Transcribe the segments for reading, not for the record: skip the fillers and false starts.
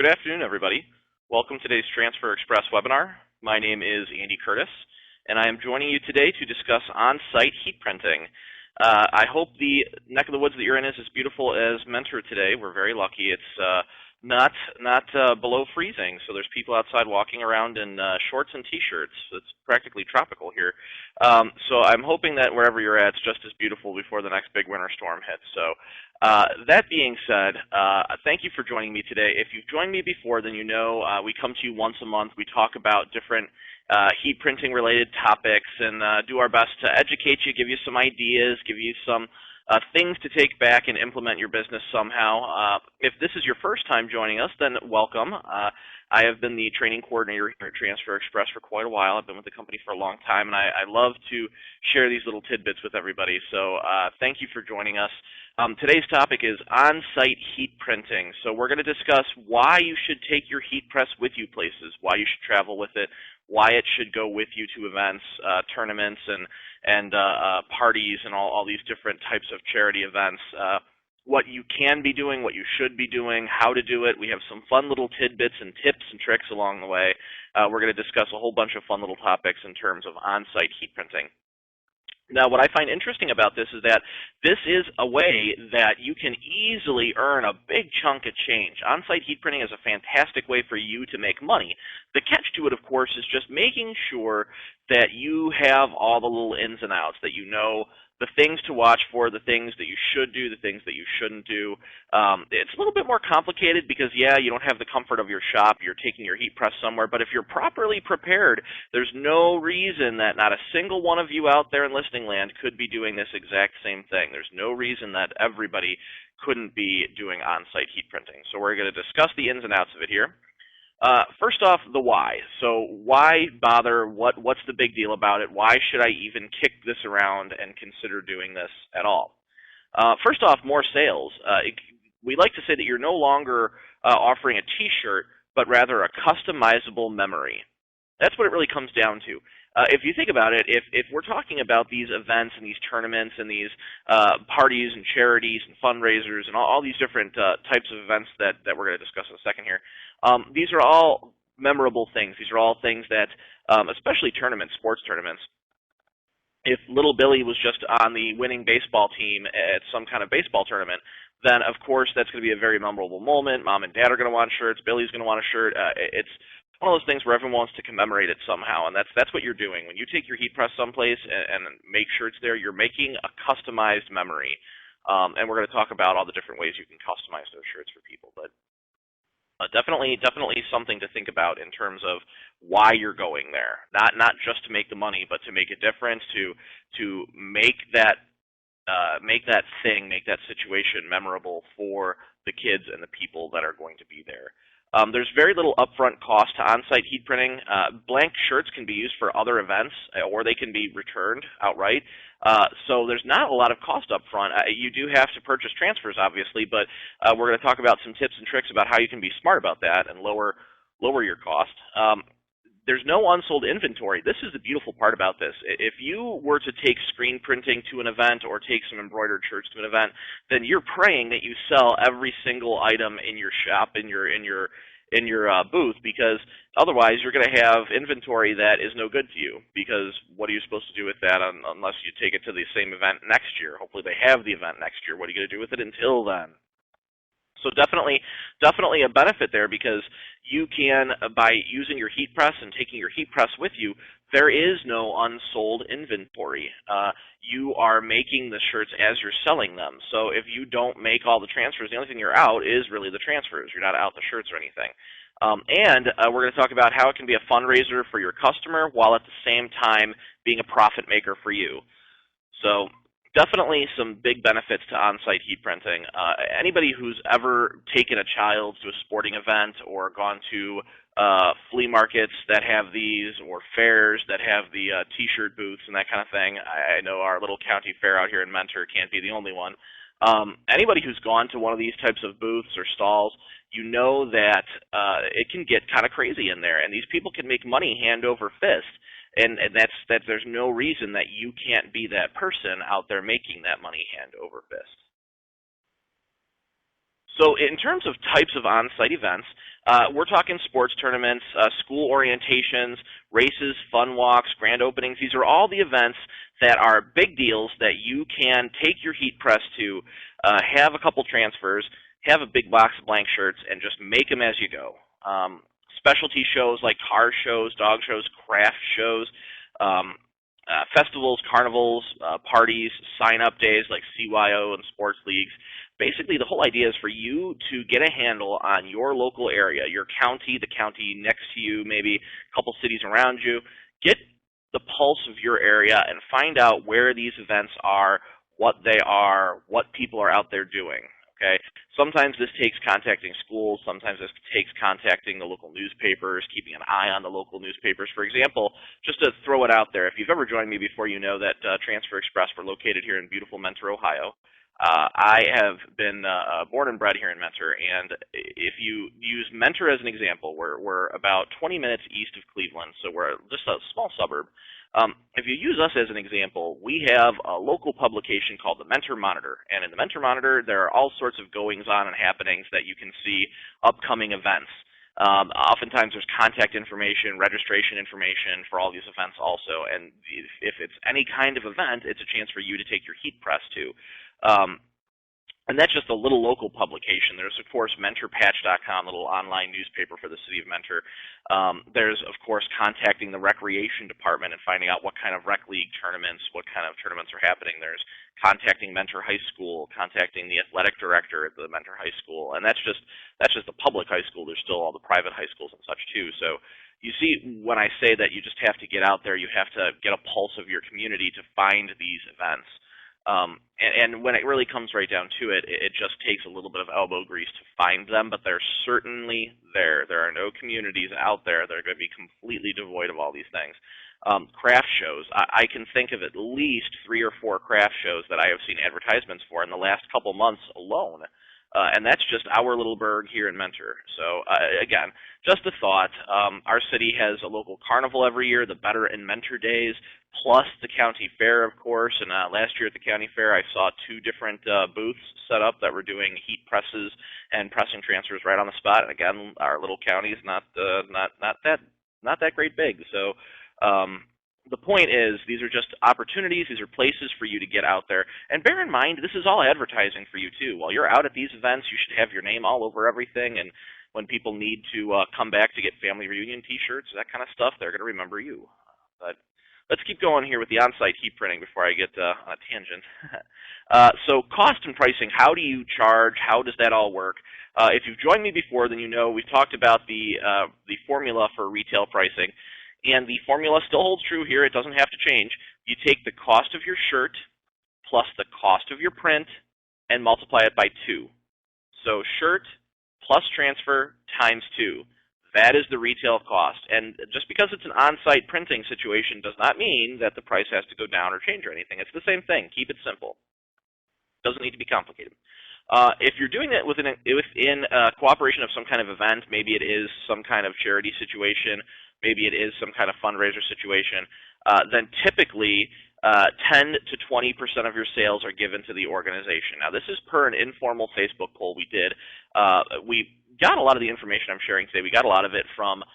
Good afternoon, everybody. Welcome to today's Transfer Express webinar. My name is Andy Curtis, and I am joining you today to discuss on-site heat printing. I hope the neck of the woods that you're in is as beautiful as Mentor today. We're very lucky. It's not below freezing, so there's people outside walking around in shorts and t-shirts. It's practically tropical here. So I'm hoping that wherever you're at, it's just as beautiful before the next big winter storm hits. So that being said, thank you for joining me today. If you've joined me before, then you know we come to you once a month. We talk about different heat printing related topics and do our best to educate you, give you some ideas, give you some things to take back and implement your business somehow. If this is your first time joining us, then welcome. I have been the training coordinator here at Transfer Express for quite a while. I've been with the company for a long time, and I love to share these little tidbits with everybody. So thank you for joining us. Today's topic is on-site heat printing. So we're going to discuss why you should take your heat press with you places, why you should travel with it, why it should go with you to events, tournaments, and parties, and all these different types of charity events. What you can be doing, what you should be doing, how to do it. We have some fun little tidbits and tips and tricks along the way. We're going to discuss a whole bunch of fun little topics in terms of on-site heat printing. Now, what I find interesting about this is that this is a way that you can easily earn a big chunk of change. On-site heat printing is a fantastic way for you to make money. The catch to it, of course, is just making sure that you have all the little ins and outs, that you know the things to watch for, the things that you should do, the things that you shouldn't do. It's a little bit more complicated because, yeah, you don't have the comfort of your shop. You're taking your heat press somewhere. But if you're properly prepared, there's no reason that not a single one of you out there in listing land could be doing this exact same thing. There's no reason that everybody couldn't be doing on-site heat printing. So we're going to discuss the ins and outs of it here. First off, the why. So why bother? What's the big deal about it? Why should I even kick this around and consider doing this at all? First off, more sales. We like to say that you're no longer offering a t-shirt, but rather a customizable memory. That's what it really comes down to. If you think about it, if we're talking about these events and these tournaments and these parties and charities and fundraisers and all these different types of events that we're going to discuss in a second here, these are all memorable things. These are all things that, especially tournaments, sports tournaments, if little Billy was just on the winning baseball team at some kind of baseball tournament, then of course that's going to be a very memorable moment. Mom and Dad are going to want shirts. Billy's going to want a shirt. It's one of those things where everyone wants to commemorate it somehow, and that's what you're doing. When you take your heat press someplace and make sure it's there, you're making a customized memory. And we're going to talk about all the different ways you can customize those shirts for people. But definitely something to think about in terms of why you're going there. Not just to make the money, but to make a difference, to make that situation memorable for the kids and the people that are going to be there. There's very little upfront cost to on-site heat printing. Blank shirts can be used for other events, or they can be returned outright. So there's not a lot of cost up front. You do have to purchase transfers, obviously, but we're going to talk about some tips and tricks about how you can be smart about that and lower your cost. There's no unsold inventory. This is the beautiful part about this. If you were to take screen printing to an event or take some embroidered shirts to an event, then you're praying that you sell every single item in your shop, in your booth, because otherwise you're going to have inventory that is no good to you, because what are you supposed to do with that unless you take it to the same event next year? Hopefully they have the event next year. What are you going to do with it until then? So definitely a benefit there, because you can, by using your heat press and taking your heat press with you, there is no unsold inventory. You are making the shirts as you're selling them. So if you don't make all the transfers, the only thing you're out is really the transfers. You're not out the shirts or anything. We're going to talk about how it can be a fundraiser for your customer while at the same time being a profit maker for you. So definitely some big benefits to on-site heat printing. Anybody who's ever taken a child to a sporting event or gone to flea markets that have these, or fairs that have the t-shirt booths and that kind of thing. I know our little county fair out here in Mentor can't be the only one. Anybody who's gone to one of these types of booths or stalls, you know that it can get kind of crazy in there, and these people can make money hand over fist. And there's no reason that you can't be that person out there making that money hand over fist. So in terms of types of on-site events, We're talking sports tournaments, school orientations, races, fun walks, grand openings. These are all the events that are big deals that you can take your heat press to, have a couple transfers, have a big box of blank shirts, and just make them as you go. Specialty shows like car shows, dog shows, craft shows, festivals, carnivals, parties, sign-up days like CYO and sports leagues. Basically, the whole idea is for you to get a handle on your local area, your county, the county next to you, maybe a couple cities around you. Get the pulse of your area and find out where these events are, what they are, what people are out there doing. Okay. Sometimes this takes contacting schools. Sometimes this takes contacting the local newspapers, keeping an eye on the local newspapers. For example, just to throw it out there, if you've ever joined me before, you know that Transfer Express, we're located here in beautiful Mentor, Ohio. I have been born and bred here in Mentor, and if you use Mentor as an example, we're about 20 minutes east of Cleveland, so we're just a small suburb. If you use us as an example, we have a local publication called the Mentor Monitor, and in the Mentor Monitor, there are all sorts of goings-on and happenings that you can see, upcoming events. Oftentimes there's contact information, registration information for all these events also, and if it's any kind of event, it's a chance for you to take your heat press to. And that's just a little local publication. There's, of course, MentorPatch.com, a little online newspaper for the city of Mentor. There's, of course, contacting the recreation department and finding out what kind of rec league tournaments, what kind of tournaments are happening. There's contacting Mentor High School, contacting the athletic director at the Mentor High School. And that's just the public high school. There's still all the private high schools and such, too. So you see, when I say that you just have to get out there, you have to get a pulse of your community to find these events. And when it really comes right down to it, it just takes a little bit of elbow grease to find them, but they're certainly there. There are no communities out there that are going to be completely devoid of all these things. Craft shows. I can think of at least 3 or 4 craft shows that I have seen advertisements for in the last couple months alone. And that's just our little burg here in Mentor. So, again, just a thought. Our city has a local carnival every year, the Better in Mentor Days, plus the county fair, of course. And last year at the county fair, I saw 2 different booths set up that were doing heat presses and pressing transfers right on the spot. And again, our little county is not that great big. So, the point is, these are just opportunities. These are places for you to get out there. And bear in mind, this is all advertising for you, too. While you're out at these events, you should have your name all over everything. And when people need to come back to get family reunion T-shirts, that kind of stuff, they're going to remember you. But let's keep going here with the on-site heat printing before I get on a tangent. So cost and pricing, how do you charge? How does that all work? If you've joined me before, then you know we've talked about the formula for retail pricing. And the formula still holds true here. It doesn't have to change. You take the cost of your shirt plus the cost of your print and multiply it by 2. So shirt plus transfer times 2. That is the retail cost. And just because it's an on-site printing situation does not mean that the price has to go down or change or anything. It's the same thing. Keep it simple. Doesn't need to be complicated. If you're doing it within cooperation of some kind of event, maybe it is some kind of charity situation, maybe it is some kind of fundraiser situation, then typically 10 to 20% of your sales are given to the organization. Now, this is per an informal Facebook poll we did. We got a lot of the information I'm sharing today. We got a lot of it from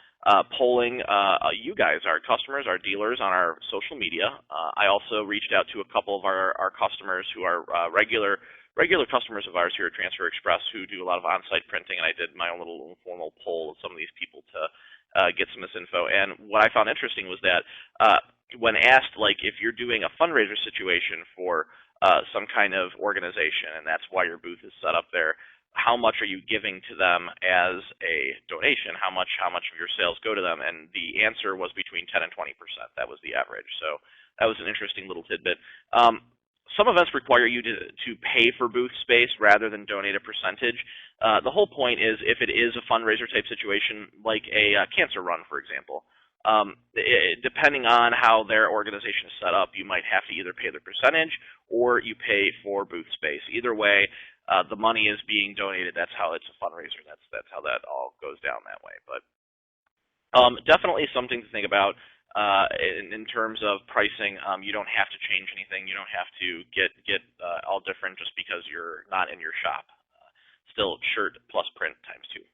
polling you guys, our customers, our dealers on our social media. I also reached out to a couple of our customers who are regular customers of ours here at Transfer Express who do a lot of on-site printing, and I did my own little informal poll of some of these people to get some of this info. And what I found interesting was that when asked, like, if you're doing a fundraiser situation for some kind of organization, and that's why your booth is set up there, how much are you giving to them as a donation? How much of your sales go to them? And the answer was between 10 and 20%. That was the average. So that was an interesting little tidbit. Some events require you to pay for booth space rather than donate a percentage. The whole point is, if it is a fundraiser type situation, like a cancer run, for example, depending on how their organization is set up, you might have to either pay the percentage or you pay for booth space. Either way, the money is being donated. That's how it's a fundraiser. That's how that all goes down that way. But definitely something to think about. In terms of pricing, you don't have to change anything. You don't have to get all different just because you're not in your shop. Still shirt plus print times 2.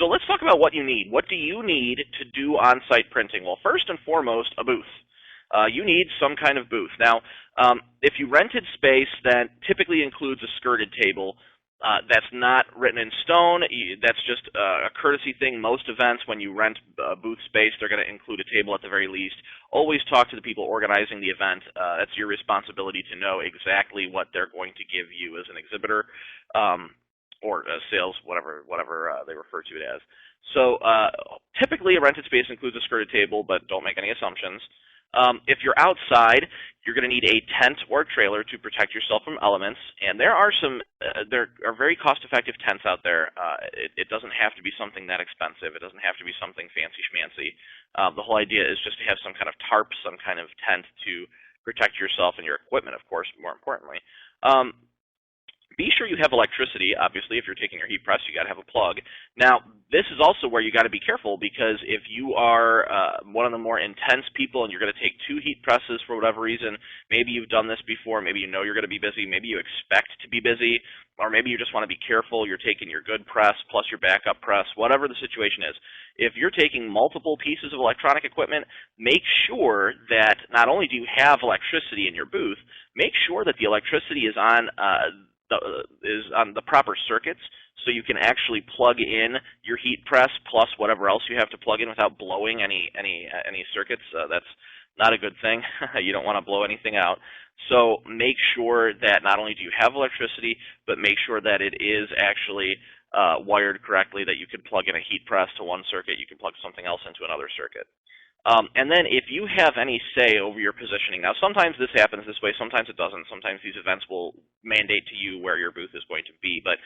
So let's talk about what you need. What do you need to do on-site printing? Well, first and foremost, a booth. You need some kind of booth. Now, if you rented space, that typically includes a skirted table. That's not written in stone. That's just a courtesy thing. Most events, when you rent booth space, they're going to include a table at the very least. Always talk to the people organizing the event. That's your responsibility to know exactly what they're going to give you as an exhibitor, or sales, whatever they refer to it as. So typically a rented space includes a skirted table, but don't make any assumptions. If you're outside, you're going to need a tent or trailer to protect yourself from elements, and there are very cost-effective tents out there. It doesn't have to be something that expensive. It doesn't have to be something fancy-schmancy. The whole idea is just to have some kind of tarp, some kind of tent to protect yourself and your equipment, of course, more importantly. Be sure you have electricity. Obviously, if you're taking your heat press, you got to have a plug. Now, this is also where you got to be careful, because if you are one of the more intense people and you're going to take 2 heat presses for whatever reason, maybe you've done this before, maybe you know you're going to be busy, maybe you expect to be busy, or maybe you just want to be careful, you're taking your good press plus your backup press, whatever the situation is. If you're taking multiple pieces of electronic equipment, make sure that not only do you have electricity in your booth, make sure that the electricity is on the proper circuits, so you can actually plug in your heat press plus whatever else you have to plug in without blowing any circuits. That's not a good thing. You don't want to blow anything out. So make sure that not only do you have electricity, but make sure that it is actually wired correctly, that you can plug in a heat press to one circuit, you can plug something else into another circuit. And then if you have any say over your positioning, now sometimes this happens this way, sometimes it doesn't. Sometimes these events will mandate to you where your booth is going to be. But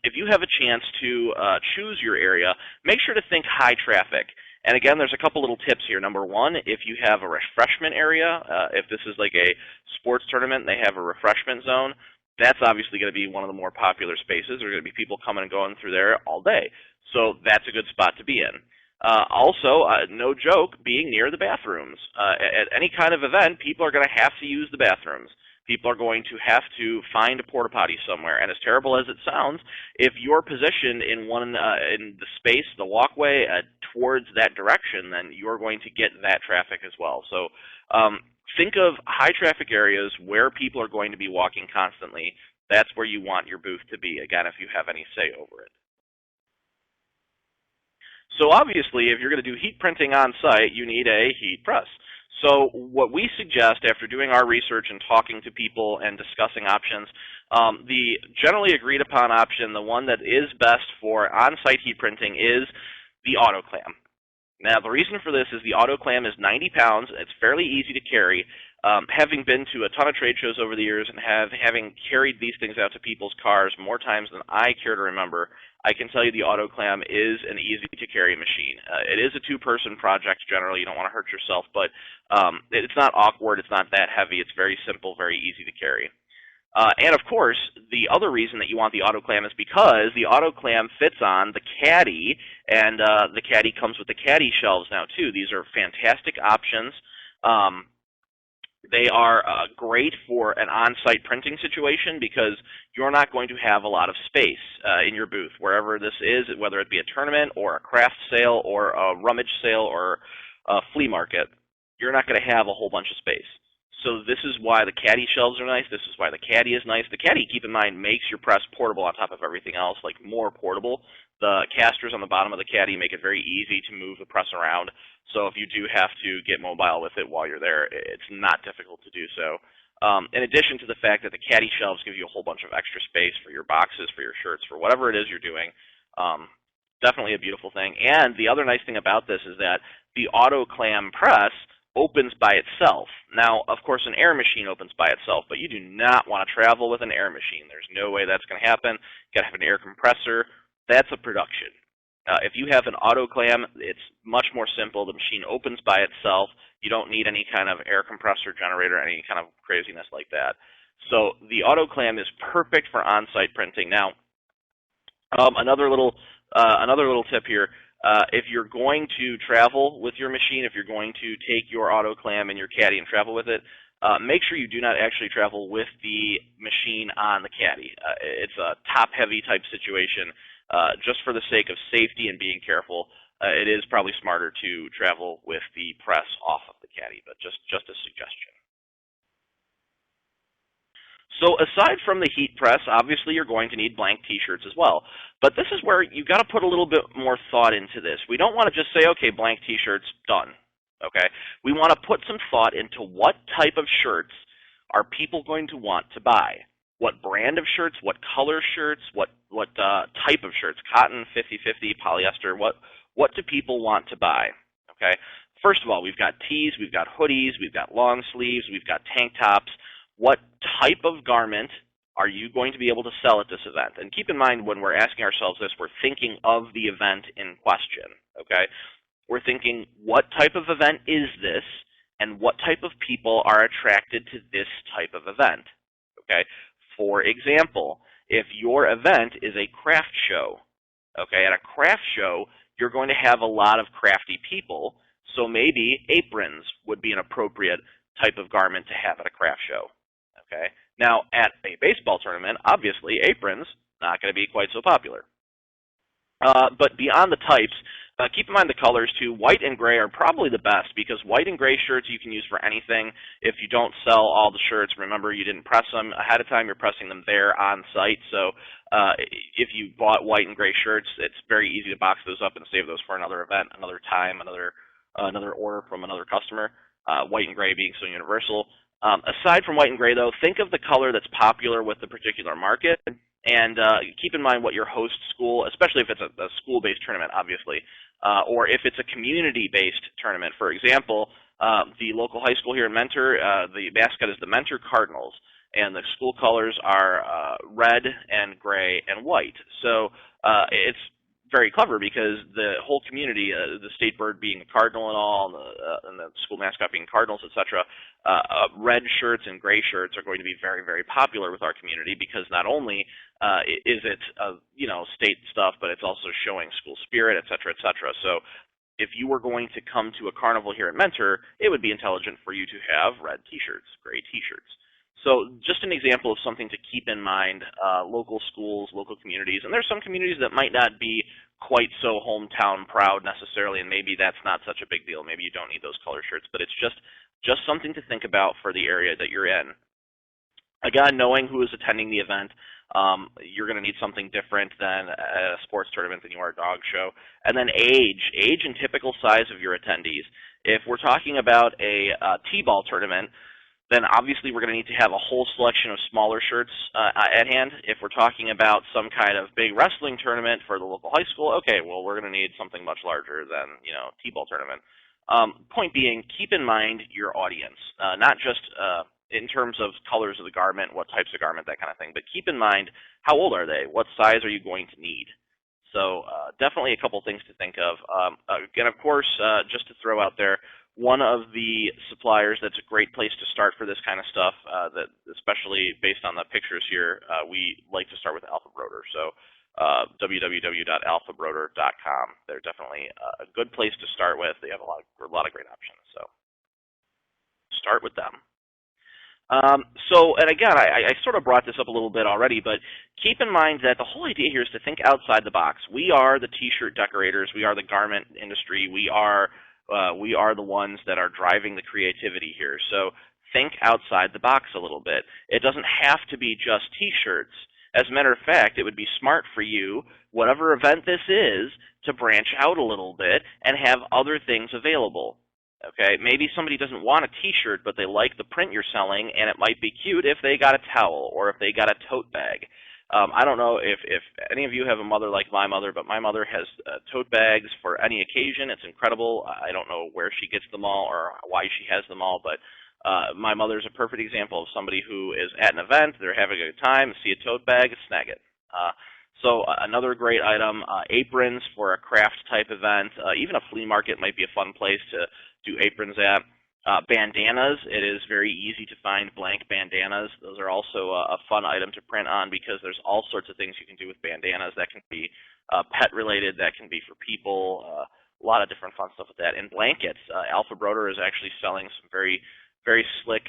if you have a chance to choose your area, make sure to think high traffic. And again, there's a couple little tips here. Number one, if you have a refreshment area, if this is like a sports tournament and they have a refreshment zone, that's obviously going to be one of the more popular spaces. There are going to be people coming and going through there all day. So that's a good spot to be in. Also, no joke, being near the bathrooms. At any kind of event, people are going to have to use the bathrooms. People are going to have to find a porta potty somewhere. And as terrible as it sounds, if you're positioned in in the space, the walkway towards that direction, then you're going to get that traffic as well. So think of high traffic areas where people are going to be walking constantly. That's where you want your booth to be, again, if you have any say over it. So obviously, if you're going to do heat printing on site, you need a heat press. So what we suggest after doing our research and talking to people and discussing options, the generally agreed upon option, the one that is best for on-site heat printing, is the autoclam. Now, the reason for this is the autoclam is 90 pounds. It's fairly easy to carry. Having been to a ton of trade shows over the years and having carried these things out to people's cars more times than I care to remember, I can tell you the autoclam is an easy-to-carry machine. It is a 2-person project generally. You don't want to hurt yourself, but it's not awkward. It's not that heavy. It's very simple, very easy to carry. And, of course, the other reason that you want the autoclam is because the autoclam fits on the Caddy, and the Caddy comes with the Caddy Shells now, too. These are fantastic options. They are great for an on-site printing situation because you're not going to have a lot of space in your booth, wherever this is, whether it be a tournament or a craft sale or a rummage sale or a flea market. You're not going to have a whole bunch of space. So this is why the Caddy Shells are nice. This is why the Caddy is nice. The Caddy, keep in mind, makes your press portable on top of everything else, like more portable. The casters on the bottom of the Caddy make it very easy to move the press around. So if you do have to get mobile with it while you're there, it's not difficult to do so. In addition to the fact that the Caddy Shelves give you a whole bunch of extra space for your boxes, for your shirts, for whatever it is you're doing, definitely a beautiful thing. And the other nice thing about this is that the autoclam press opens by itself. Now, of course, an air machine opens by itself, but you do not want to travel with an air machine. There's no way that's going to happen. You got to have an air compressor. That's a production. If you have an autoclam, it's much more simple. The machine opens by itself. You don't need any kind of air compressor generator, any kind of craziness like that. So the autoclam is perfect for on-site printing. Now, another little tip here. If you're going to travel with your machine, if you're going to take your autoclam and your Caddy and travel with it, make sure you do not actually travel with the machine on the caddy. It's a top-heavy type situation. Just for the sake of safety and being careful, it is probably smarter to travel with the press off of the caddy, but just a suggestion. So aside from the heat press, obviously you're going to need blank t-shirts as well. But this is where you've got to put a little bit more thought into this. We don't want to just say, okay, blank t-shirts, done. Okay? We want to put some thought into what type of shirts are people going to want to buy. What brand of shirts, what color shirts, what type of shirts, cotton, 50-50, polyester, what do people want to buy? Okay? First of all, we've got tees, we've got hoodies, we've got long sleeves, we've got tank tops. What type of garment are you going to be able to sell at this event? And keep in mind, when we're asking ourselves this, we're thinking of the event in question, okay? We're thinking, what type of event is this, and what type of people are attracted to this type of event, okay? For example, if your event is a craft show, okay, at a craft show, you're going to have a lot of crafty people, so maybe aprons would be an appropriate type of garment to have at a craft show. Okay. Now, at a baseball tournament, obviously, aprons not going to be quite so popular. But beyond the types, keep in mind the colors, too. White and gray are probably the best because white and gray shirts you can use for anything. If you don't sell all the shirts, remember you didn't press them ahead of time. You're pressing them there on site. So if you bought white and gray shirts, it's very easy to box those up and save those for another event, another time, another order from another customer. White and gray being so universal. Aside from white and gray, though, think of the color that's popular with the particular market, and keep in mind what your host school, especially if it's a school-based tournament, obviously, or if it's a community-based tournament. For example, the local high school here in Mentor, the mascot is the Mentor Cardinals, and the school colors are red and gray and white. So it's very clever because the whole community, the state bird being a cardinal and all, and the school mascot being cardinals, etc., red shirts and gray shirts are going to be very, very popular with our community because not only is it state stuff, but it's also showing school spirit, etc., etc. So if you were going to come to a carnival here at Mentor, it would be intelligent for you to have red T-shirts, gray T-shirts. So just an example of something to keep in mind, local schools, local communities, and there's some communities that might not be quite so hometown proud necessarily, and maybe that's not such a big deal. Maybe you don't need those color shirts, but it's just something to think about for the area that you're in. Again, knowing who is attending the event, you're going to need something different than a sports tournament than you are a dog show. And then age and typical size of your attendees. If we're talking about a T-ball tournament, then obviously we're going to need to have a whole selection of smaller shirts at hand. If we're talking about some kind of big wrestling tournament for the local high school, okay, well, we're going to need something much larger than, T-ball tournament. Point being, keep in mind your audience, not just in terms of colors of the garment, what types of garment, that kind of thing, but keep in mind how old are they? What size are you going to need? So definitely a couple things to think of. Again, of course, just to throw out there, one of the suppliers that's a great place to start for this kind of stuff, that especially based on the pictures here, we like to start with Alpha Broder. So www.alphabroder.com. They're definitely a good place to start with. They have a lot of great options. So start with them. And again, I sort of brought this up a little bit already, but keep in mind that the whole idea here is to think outside the box. We are the T-shirt decorators. We are the garment industry. We are the ones that are driving the creativity here. So think outside the box a little bit. It doesn't have to be just T-shirts. As a matter of fact, it would be smart for you, whatever event this is, to branch out a little bit and have other things available. Okay, maybe somebody doesn't want a T-shirt, but they like the print you're selling, and it might be cute if they got a towel or if they got a tote bag. I don't know if any of you have a mother like my mother, but my mother has tote bags for any occasion. It's incredible. I don't know where she gets them all or why she has them all, but my mother's a perfect example of somebody who is at an event, they're having a good time, see a tote bag, snag it. So another great item, aprons for a craft type event. Even a flea market might be a fun place to do aprons at. Bandanas, it is very easy to find blank bandanas. Those are also a fun item to print on because there's all sorts of things you can do with bandanas. That can be pet related, that can be for people, a lot of different fun stuff with that. And blankets, Alpha Broder is actually selling some very very slick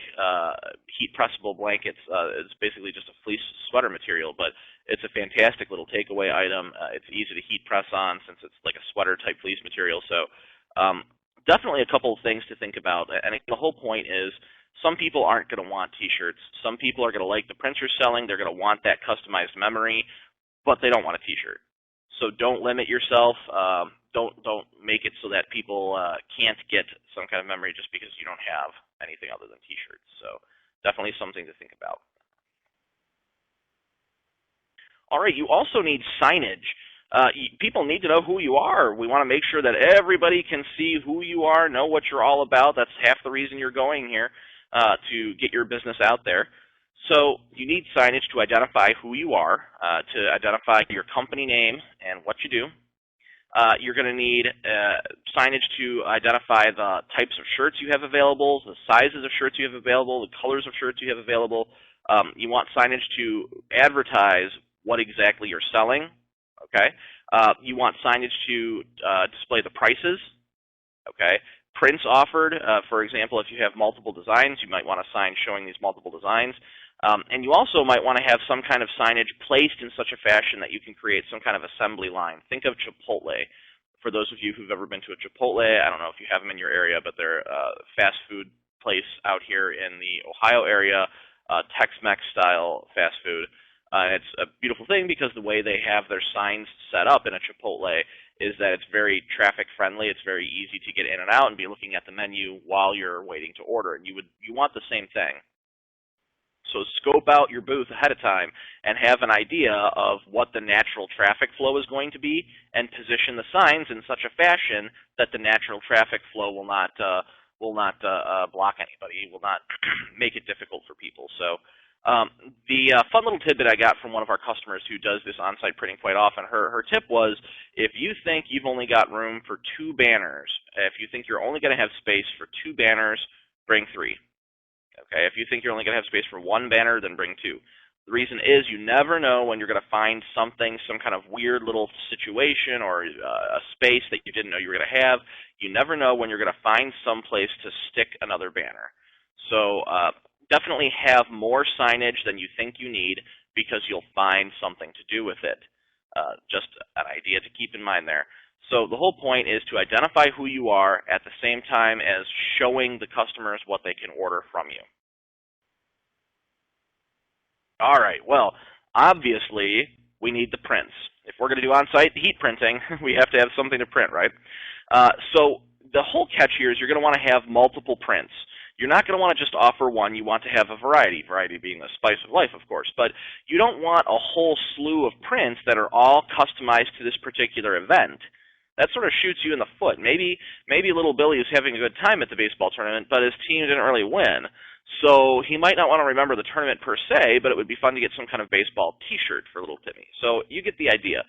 heat-pressable blankets. It's basically just a fleece sweater material, but it's a fantastic little takeaway item. It's easy to heat press on since it's like a sweater-type fleece material. So definitely a couple of things to think about. And the whole point is some people aren't going to want T-shirts. Some people are going to like the prints you're selling. They're going to want that customized memory, but they don't want a T-shirt. So don't limit yourself. Don't make it so that people can't get some kind of memory just because you don't have anything other than T-shirts. So definitely something to think about. All right, you also need signage. People need to know who you are. We want to make sure that everybody can see who you are, know what you're all about. That's half the reason you're going here, to get your business out there. So you need signage to identify who you are, to identify your company name and what you do. You're going to need signage to identify the types of shirts you have available, the sizes of shirts you have available, the colors of shirts you have available. You want signage to advertise what exactly you're selling. Okay. You want signage to display the prices. Okay. Prints offered. For example, if you have multiple designs, you might want a sign showing these multiple designs. And you also might want to have some kind of signage placed in such a fashion that you can create some kind of assembly line. Think of Chipotle. For those of you who've ever been to a Chipotle, I don't know if you have them in your area, but they're a fast food place out here in the Ohio area, Tex-Mex style fast food. It's a beautiful thing because the way they have their signs set up in a Chipotle is that it's very traffic friendly. It's very easy to get in and out and be looking at the menu while you're waiting to order. And you want the same thing. So scope out your booth ahead of time and have an idea of what the natural traffic flow is going to be, and position the signs in such a fashion that the natural traffic flow will not block anybody, will not make it difficult for people. So the fun little tidbit I got from one of our customers who does this on-site printing quite often, her tip was, if you think you've only got room for 2 banners, if you think you're only going to have space for 2 banners, bring 3. Okay, if you think you're only going to have space for 1 banner, then bring 2. The reason is you never know when you're going to find something, some kind of weird little situation or a space that you didn't know you were going to have. You never know when you're going to find some place to stick another banner. So definitely have more signage than you think you need, because you'll find something to do with it. Just an idea to keep in mind there. So the whole point is to identify who you are at the same time as showing the customers what they can order from you. All right, well, obviously we need the prints. If we're going to do on-site heat printing, we have to have something to print, right? So the whole catch here is you're going to want to have multiple prints. You're not going to want to just offer one. You want to have a variety being the spice of life, of course. But you don't want a whole slew of prints that are all customized to this particular event. That sort of shoots you in the foot. Maybe little Billy is having a good time at the baseball tournament, but his team didn't really win. So he might not want to remember the tournament per se, but it would be fun to get some kind of baseball T-shirt for little Timmy. So you get the idea.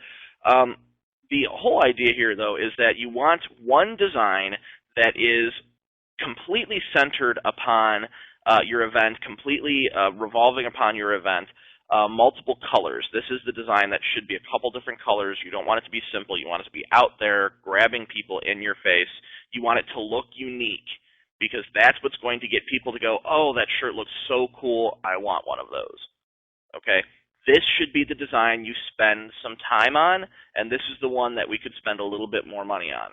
The whole idea here, though, is that you want one design that is completely centered upon your event, completely revolving upon your event. Multiple colors. This is the design that should be a couple different colors. You don't want it to be simple. You want it to be out there, grabbing people in your face. You want it to look unique, because that's what's going to get people to go, oh, that shirt looks so cool, I want one of those. Okay? This should be the design you spend some time on, and this is the one that we could spend a little bit more money on.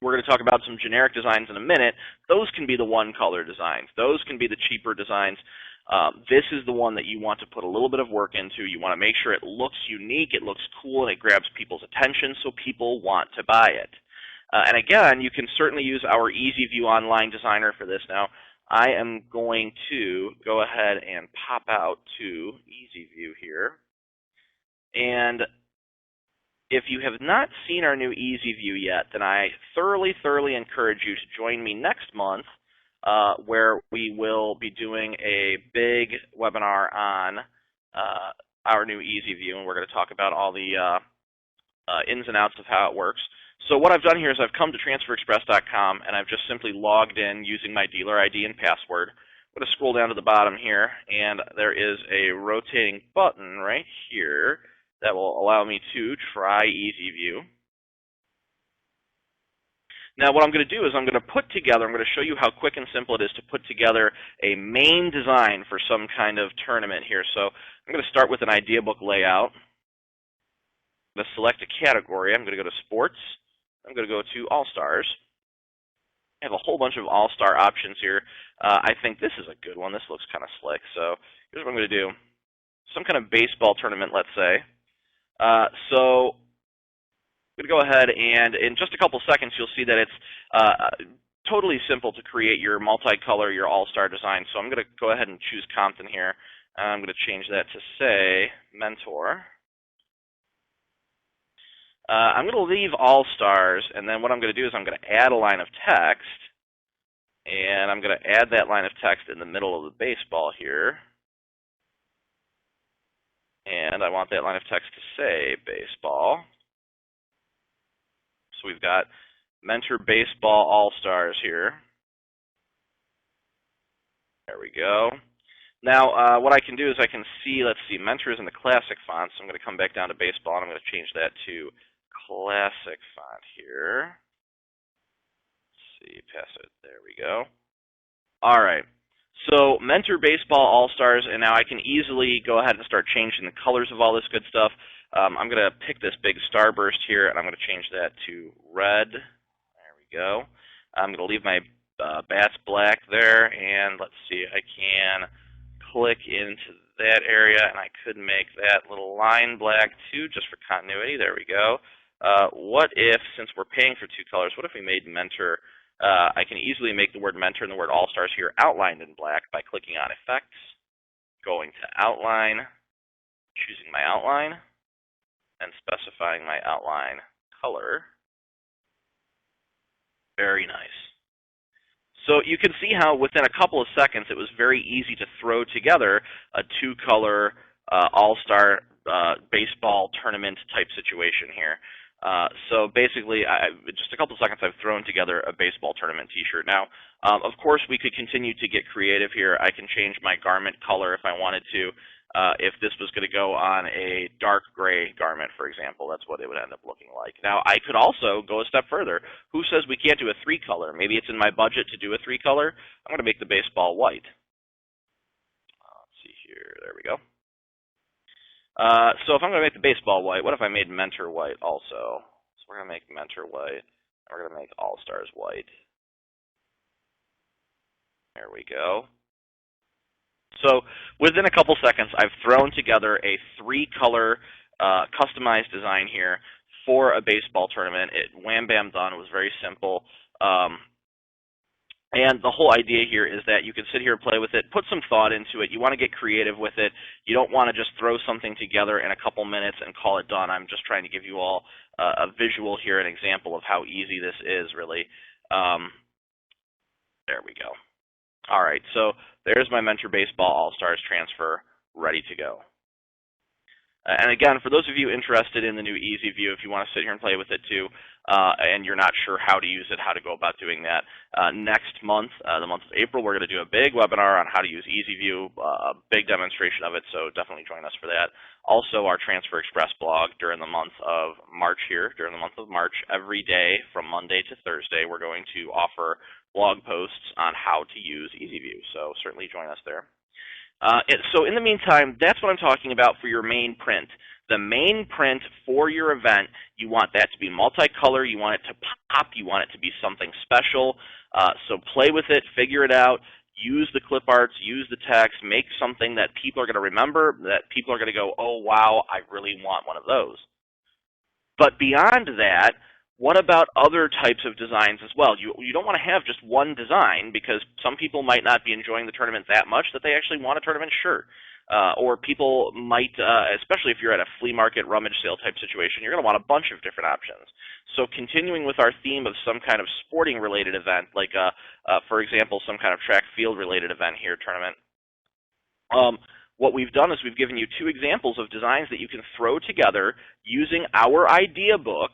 We're going to talk about some generic designs in a minute. Those can be the one-color designs. Those can be the cheaper designs. This is the one that you want to put a little bit of work into. You want to make sure it looks unique, it looks cool, and it grabs people's attention so people want to buy it. And again, you can certainly use our Easy View Online Designer for this. Now, I am going to go ahead and pop out to Easy View here. And if you have not seen our new Easy View yet, then I thoroughly encourage you to join me next month, where we will be doing a big webinar on our new Easy View, and we're going to talk about all the ins and outs of how it works. So what I've done here is I've come to transferexpress.com, and I've just simply logged in using my dealer ID and password. I'm going to scroll down to the bottom here, and there is a rotating button right here that will allow me to try Easy View. Now what I'm going to do is I'm going to show you how quick and simple it is to put together a main design for some kind of tournament here. So I'm going to start with an idea book layout. I'm going to select a category. I'm going to go to Sports. I'm going to go to All-Stars. I have a whole bunch of All-Star options here. I think this is a good one. This looks kind of slick. So here's what I'm going to do. Some kind of baseball tournament, let's say. So I'm going to go ahead and in just a couple seconds you'll see that it's totally simple to create your multicolor, your all-star design. So I'm going to go ahead and choose Compton here. I'm going to change that to say Mentor. I'm going to leave all-stars, and then what I'm going to do is I'm going to add a line of text, and I'm going to add that line of text in the middle of the baseball here. And I want that line of text to say baseball. So we've got Mentor Baseball All-Stars here. There we go. Now, what I can do is I can see, let's see, Mentor is in the classic font, so I'm going to come back down to baseball, and I'm going to change that to classic font here. Let's see, pass it, there we go. All right, so Mentor Baseball All-Stars, and now I can easily go ahead and start changing the colors of all this good stuff. I'm going to pick this big starburst here, and I'm going to change that to red. There we go. I'm going to leave my bats black there, and let's see, I can click into that area, and I could make that little line black too, just for continuity. There we go. What if, since we're paying for two colors, what if we made Mentor, I can easily make the word Mentor and the word All-Stars here outlined in black by clicking on Effects, going to Outline, choosing my outline, and specifying my outline color. Very nice. So you can see how within a couple of seconds it was very easy to throw together a two-color all-star baseball tournament type situation here. So basically, just a couple of seconds I've thrown together a baseball tournament t-shirt. Now, of course, we could continue to get creative here. I can change my garment color if I wanted to. If this was going to go on a dark gray garment, for example, that's what it would end up looking like. Now, I could also go a step further. Who says we can't do a three-color? Maybe it's in my budget to do a three-color. I'm going to make the baseball white. Let's see here. There we go. So if I'm going to make the baseball white, what if I made Mentor white also? So we're going to make Mentor white, and we're going to make All-Stars white. There we go. So within a couple seconds, I've thrown together a three-color customized design here for a baseball tournament. Wham, bam, done. It was very simple. And the whole idea here is that you can sit here and play with it, put some thought into it. You want to get creative with it. You don't want to just throw something together in a couple minutes and call it done. I'm just trying to give you all a visual here, an example of how easy this is, really. There we go. All right, so there's my Mentor Baseball All-Stars transfer ready to go. And again, for those of you interested in the new Easy View, if you want to sit here and play with it too, and you're not sure how to use it, how to go about doing that, next month, the month of April, we're going to do a big webinar on how to use Easy View, a big demonstration of it, so definitely join us for that. Also, our Transfer Express blog during the month of March here, during the month of March, every day from Monday to Thursday, we're going to offer blog posts on how to use Easy View, so certainly join us there. So in the meantime, that's what I'm talking about for your main print. The main print for your event, you want that to be multicolor, you want it to pop, you want it to be something special. So play with it, figure it out, use the clip arts, use the text, make something that people are going to remember, that people are going to go, oh wow, I really want one of those. But beyond that, what about other types of designs as well? You don't want to have just one design, because some people might not be enjoying the tournament that much that they actually want a tournament shirt. Or people might, especially if you're at a flea market rummage sale type situation, you're going to want a bunch of different options. So continuing with our theme of some kind of sporting related event, like for example, some kind of track field related event here, tournament, what we've done is we've given you two examples of designs that you can throw together using our idea book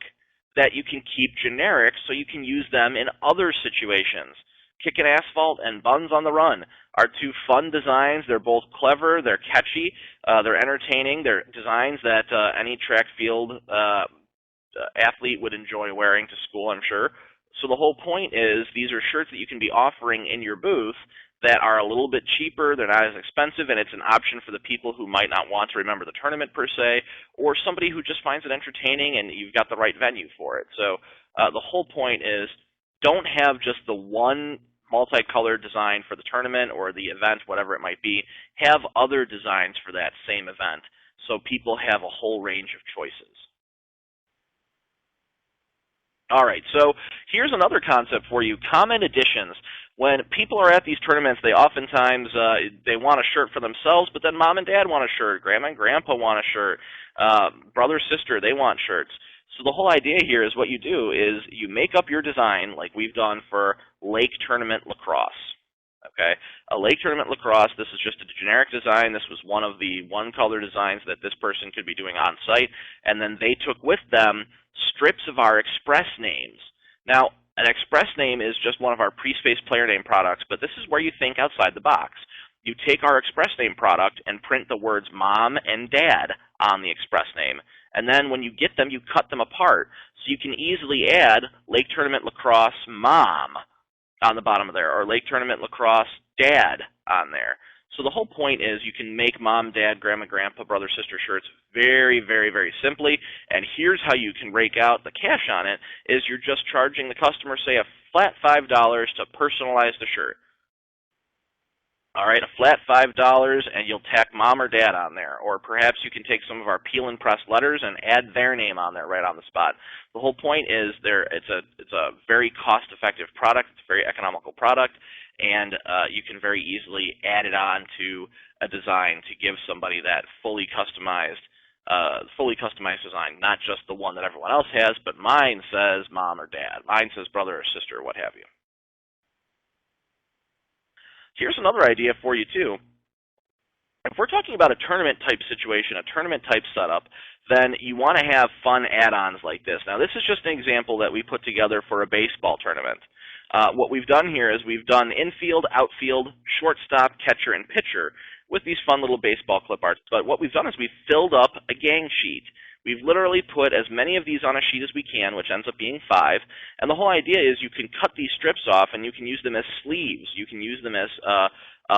that you can keep generic so you can use them in other situations. Kickin' Asphalt and Buns on the Run are two fun designs. They're both clever, they're catchy, they're entertaining. They're designs that any track field athlete would enjoy wearing to school, I'm sure. So the whole point is these are shirts that you can be offering in your booth that are a little bit cheaper, they're not as expensive, and it's an option for the people who might not want to remember the tournament per se, or somebody who just finds it entertaining and you've got the right venue for it. So the whole point is don't have just the one multicolored design for the tournament or the event, whatever it might be. Have other designs for that same event so people have a whole range of choices. All right, so here's another concept for you, comment editions. When people are at these tournaments, they oftentimes they want a shirt for themselves, but then mom and dad want a shirt, grandma and grandpa want a shirt, brother, sister, they want shirts. So the whole idea here is what you do is you make up your design like we've done for Lake Tournament Lacrosse. Okay, a Lake Tournament Lacrosse, this is just a generic design. This was one of the one-color designs that this person could be doing on site, and then they took with them strips of our express names. Now, an express name is just one of our pre-space player name products, but this is where you think outside the box. You take our express name product and print the words mom and dad on the express name, and then when you get them, you cut them apart. So you can easily add Lake Tournament Lacrosse Mom on the bottom of there, or Lake Tournament Lacrosse Dad on there. So the whole point is you can make mom, dad, grandma, grandpa, brother, sister shirts very, very, very simply. And here's how you can rake out the cash on it, is you're just charging the customer, say, a flat $5 to personalize the shirt. All right, a flat $5, and you'll tack mom or dad on there. Or perhaps you can take some of our peel and press letters and add their name on there right on the spot. The whole point is it's a very cost-effective product. It's a very economical product, and you can very easily add it on to a design to give somebody that fully customized design, not just the one that everyone else has, but mine says mom or dad. Mine says brother or sister, what have you. Here's another idea for you, too. If we're talking about a tournament-type situation, a tournament-type setup, then you want to have fun add-ons like this. Now, this is just an example that we put together for a baseball tournament. What we've done here is we've done infield, outfield, shortstop, catcher, and pitcher with these fun little baseball clip arts. But what we've done is we've filled up a gang sheet. We've literally put as many of these on a sheet as we can, which ends up being 5. And the whole idea is you can cut these strips off and you can use them as sleeves. You can use them as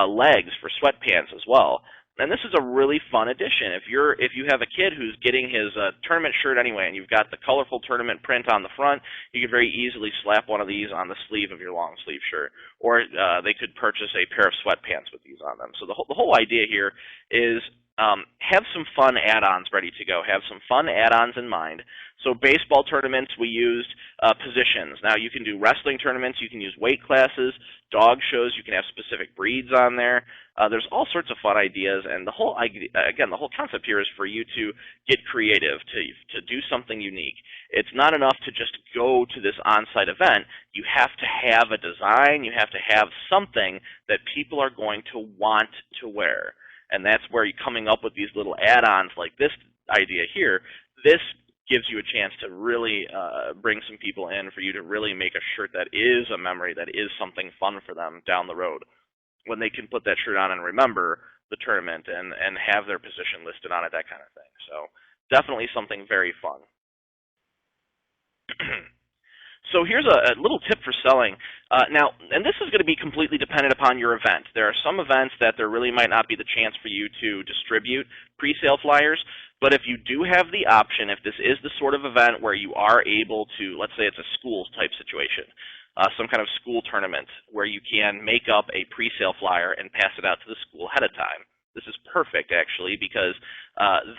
legs for sweatpants as well. And this is a really fun addition. If you have a kid who's getting his tournament shirt anyway, and you've got the colorful tournament print on the front, you can very easily slap one of these on the sleeve of your long sleeve shirt. Or they could purchase a pair of sweatpants with these on them. So the whole idea here is have some fun add-ons ready to go. Have some fun add-ons in mind. So baseball tournaments, we used positions. Now you can do wrestling tournaments. You can use weight classes, dog shows. You can have specific breeds on there. There's all sorts of fun ideas, and the whole concept here is for you to get creative, to do something unique. It's not enough to just go to this on-site event. You have to have a design. You have to have something that people are going to want to wear. And that's where you're coming up with these little add-ons like this idea here. This gives you a chance to really bring some people in for you to really make a shirt that is a memory, that is something fun for them down the road, when they can put that shirt on and remember the tournament and have their position listed on it, that kind of thing. So definitely something very fun. So here's a little tip for selling. Now, and this is going to be completely dependent upon your event. There are some events that there really might not be the chance for you to distribute pre-sale flyers, but if you do have the option, if this is the sort of event where you are able to, let's say it's a school type situation, some kind of school tournament where you can make up a pre-sale flyer and pass it out to the school ahead of time. This is perfect, actually, because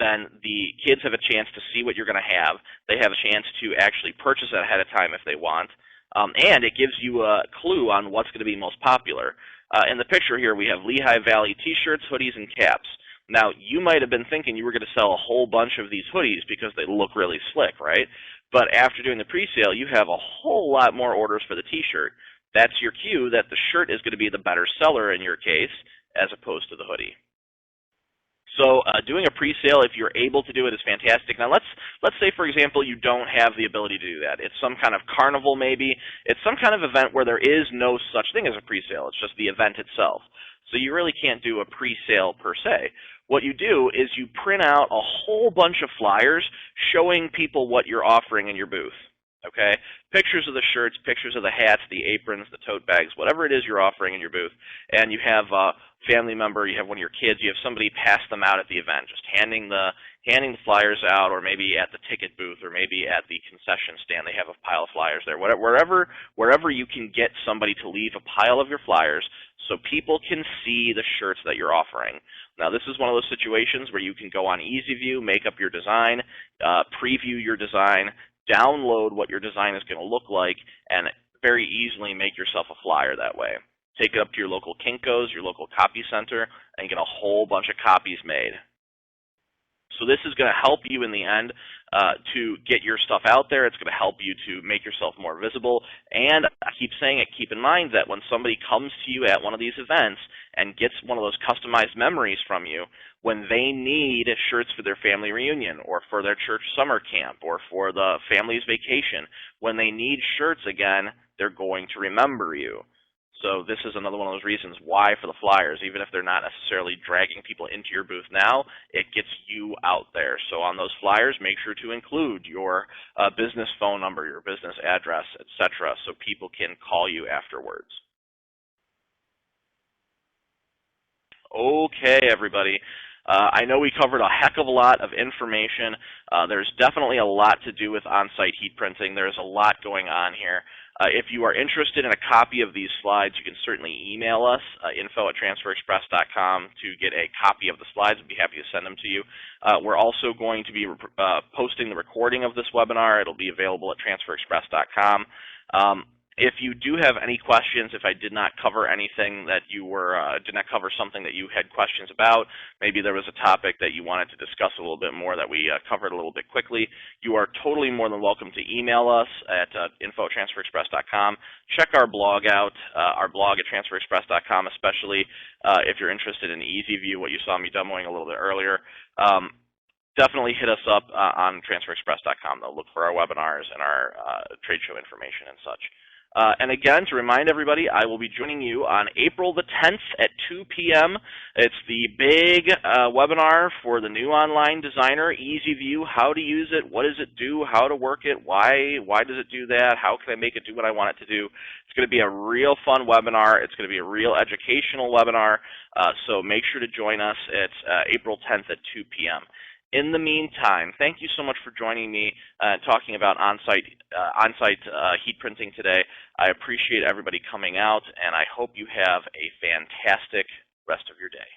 then the kids have a chance to see what you're going to have. They have a chance to actually purchase it ahead of time if they want. And it gives you a clue on what's going to be most popular. In the picture here, we have Lehigh Valley T-shirts, hoodies, and caps. Now, you might have been thinking you were going to sell a whole bunch of these hoodies because they look really slick, right? But after doing the pre-sale, you have a whole lot more orders for the T-shirt. That's your cue that the shirt is going to be the better seller in your case, as opposed to the hoodie. So doing a pre-sale, if you're able to do it, is fantastic. Now let's say, for example, you don't have the ability to do that. It's some kind of carnival maybe. It's some kind of event where there is no such thing as a pre-sale. It's just the event itself. So you really can't do a pre-sale per se. What you do is you print out a whole bunch of flyers showing people what you're offering in your booth. Okay, pictures of the shirts, pictures of the hats, the aprons, the tote bags, whatever it is you're offering in your booth, and you have a family member, you have one of your kids, you have somebody pass them out at the event, just handing the flyers out, or maybe at the ticket booth, or maybe at the concession stand, they have a pile of flyers there. Wherever you can get somebody to leave a pile of your flyers so people can see the shirts that you're offering. Now, this is one of those situations where you can go on Easy View, make up your design, preview your design, download what your design is going to look like, and very easily make yourself a flyer that way. Take it up to your local Kinko's, your local copy center, and get a whole bunch of copies made. So this is going to help you in the end to get your stuff out there. It's going to help you to make yourself more visible. And I keep saying it, keep in mind that when somebody comes to you at one of these events and gets one of those customized memories from you, when they need shirts for their family reunion or for their church summer camp or for the family's vacation, when they need shirts again, they're going to remember you. So this is another one of those reasons why for the flyers, even if they're not necessarily dragging people into your booth now, it gets you out there. So on those flyers, make sure to include your business phone number, your business address, etc., so people can call you afterwards. Okay, everybody. I know we covered a heck of a lot of information. There's definitely a lot to do with on-site heat printing. There's a lot going on here. If you are interested in a copy of these slides, you can certainly email us, info@transferexpress.com, to get a copy of the slides. We'd be happy to send them to you. We're also going to be posting the recording of this webinar. It'll be available at transferexpress.com. If you do have any questions, if I did not cover anything that you did not cover something that you had questions about, maybe there was a topic that you wanted to discuss a little bit more that we covered a little bit quickly, you are totally more than welcome to email us at info@transferexpress.com. Check our blog out, our blog at transferexpress.com, especially if you're interested in Easy View, what you saw me demoing a little bit earlier. Definitely hit us up on transferexpress.com, though. Look for our webinars and our trade show information and such. And again, to remind everybody, I will be joining you on April the 10th at 2 p.m. It's the big webinar for the new online designer, Easy View, how to use it, what does it do, how to work it, why does it do that, how can I make it do what I want it to do. It's going to be a real fun webinar. It's going to be a real educational webinar, so make sure to join us. It's April 10th at 2 p.m. In the meantime, thank you so much for joining me talking about on-site heat printing today. I appreciate everybody coming out, and I hope you have a fantastic rest of your day.